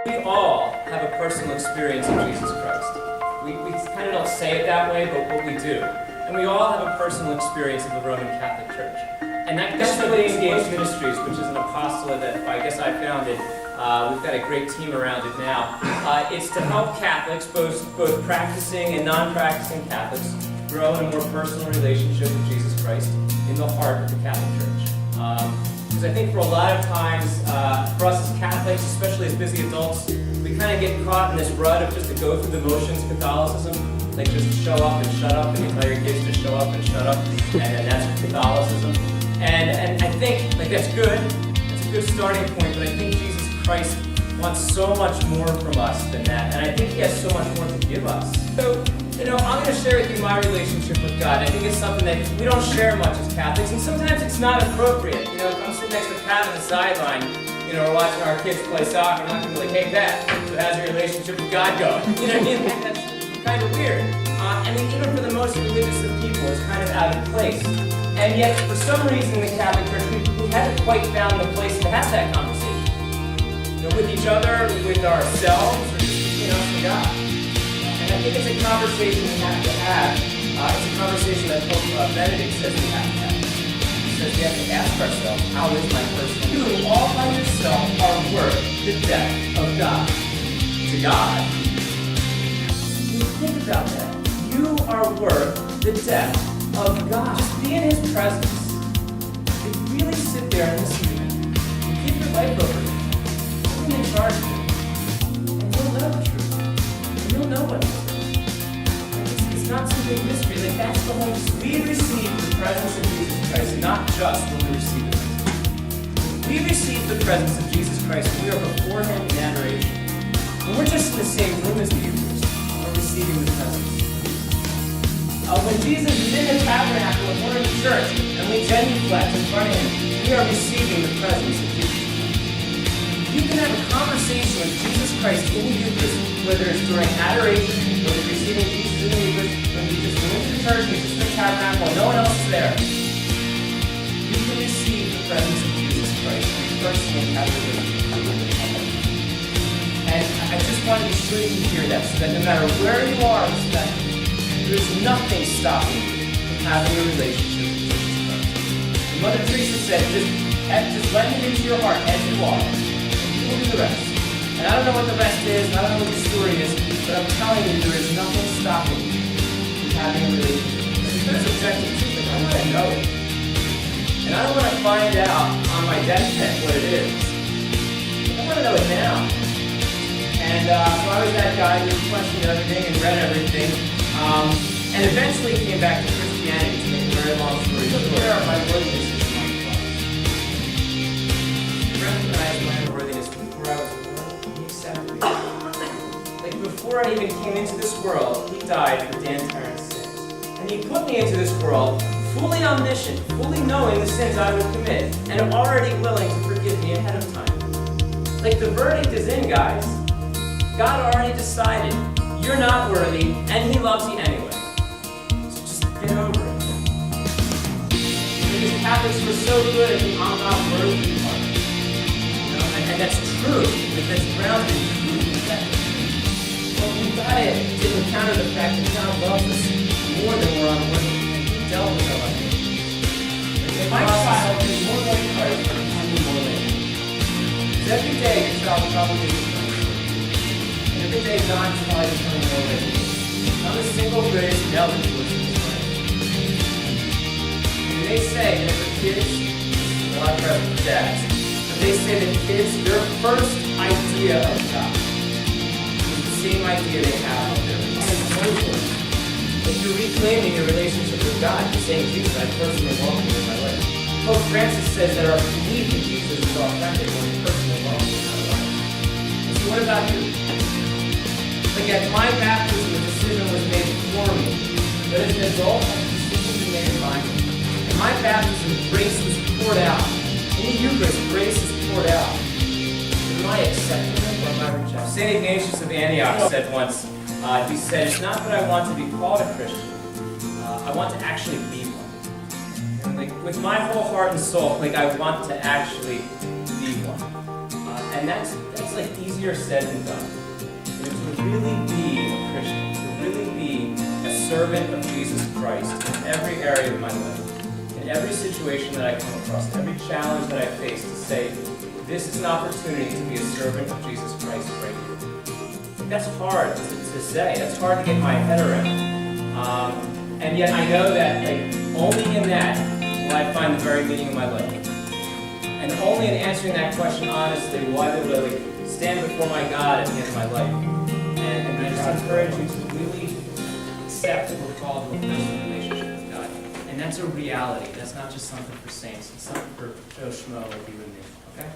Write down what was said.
We all have a personal experience of Jesus Christ. We kind of don't say it that way, but we do. And we all have a personal experience of the Roman Catholic Church. And that's what ReEngaged Ministries, which is an apostolate that I guess I founded. We've got a great team around it now. It's to help Catholics, both practicing and non-practicing Catholics, grow in a more personal relationship with Jesus Christ in the heart of the Catholic Church. Because I think for a lot of times, for us as Catholics, especially as busy adults, we kind of get caught in this rut of just to go through the motions Catholicism, like just show up and shut up, and you tell your kids to show up and shut up, and then that's Catholicism. And I think like that's good. It's a good starting point, but I think Jesus Christ wants so much more from us than that, and I think He has so much more to give us. So, I'm going to share with you my relationship with God. I think it's something that we don't share much as Catholics, and sometimes it's not appropriate. If I'm sitting next to Pat on the sideline, we're watching our kids play soccer, I'm not going to be like, hey Pat, so how's your relationship with God going? You know what I mean? That's kind of weird. And even for the most religious of people, it's kind of out of place. And yet, for some reason in the Catholic Church, we haven't quite found the place to have that conversation. With each other, with ourselves, or just between us and God. And I think it's a conversation we have to have. It's a conversation that Pope Benedict says we have to have. He says we have to ask ourselves, how is my person? You, all by yourself, are worth the death of God. To God. Think about that. You are worth the death of God. Just be in His presence. And really sit there and listen to Him. And keep your life over Him. Put Him in charge of you. And you'll know the truth. And you'll know what He says. It's not some big mystery. Like that's the whole. We receive the presence of Jesus Christ, not just when we receive it. We receive the presence of Jesus Christ when we are before Him in adoration. When we're just in the same room as the Eucharist, we're receiving the presence. When Jesus is in the tabernacle and we're in the church and we genuflect in front of Him, we are receiving the presence of Jesus Christ. You can have a conversation with Jesus Christ in the Eucharist, whether it's during adoration, whether it's receiving Jesus in the Eucharist, when you just went to the church and you just in the tabernacle and no one else is there. You can receive the presence of Jesus Christ and personally have the relationship. And I just want to be sure you hear that, so that no matter where you are in the spectrum, there's nothing stopping you from having a relationship with Jesus Christ. And Mother Teresa said, just let Him into your heart as you are, and He will do the rest. And I don't know what the rest is, and I don't know what the story is, but I'm telling you, there is nothing stopping you from having a relationship. If there's objective truth, I want to know it. And I don't want to find out on my deathbed what it is. I want to know it now. And so I was that guy who questioned everything and read everything. And eventually came back to Christianity, to make a very long story short. Where are my worthinesses among Christ? He recognized my unworthiness before I was born. He accepted me. Like before I even came into this world, He died for Dan Tarrant's sins. And He put me into this world fully omniscient, fully knowing the sins I would commit, and already willing to forgive me ahead of time. Like the verdict is in, guys. God already decided. You're not worthy, and He loves you anyway. So just get over it. Because Catholics were so good at the I'm not worthy part. And that's true. That's grounded in truth. But we've got to encounter the fact that God loves us more than we're unworthy. And He dealt with our unworthiness. If my child is more like Christ, I'm more like Him. Because every day your child probably is. Every day God is probably becoming more like you. Not a single grace never to listen to Christ. And they say that for kids, a lot of pressure for dads, but they say that kids, their first idea of God is the same idea they have of their relationship. If you're reclaiming your relationship with God, you're saying, Jesus, I personally welcome you in my life. Pope Francis says that our belief in Jesus is authentic when we personally welcome Him in our life. And so what about you? Like at my baptism, the decision was made for me. But as an adult, the decision was made by me. In my baptism, grace was poured out. In the Eucharist, grace is poured out. Am I accepting it or am I rejecting it? St. Ignatius of Antioch said once, he said, it's not that I want to be called a Christian. I want to actually be one. And like with my whole heart and soul, like I want to actually be one. And that's like easier said than done. But to really be a Christian, to really be a servant of Jesus Christ in every area of my life, in every situation that I come across, every challenge that I face, to say, this is an opportunity to be a servant of Jesus Christ right here. That's hard to say. That's hard to get my head around. And yet I know that only in that will I find the very meaning of my life. And only in answering that question honestly will I be able to stand before my God at the end of my life. And I just encourage you to really accept that we're called to a personal relationship with God. And that's a reality. That's not just something for saints. It's something for Joe Schmo like you and me. Okay?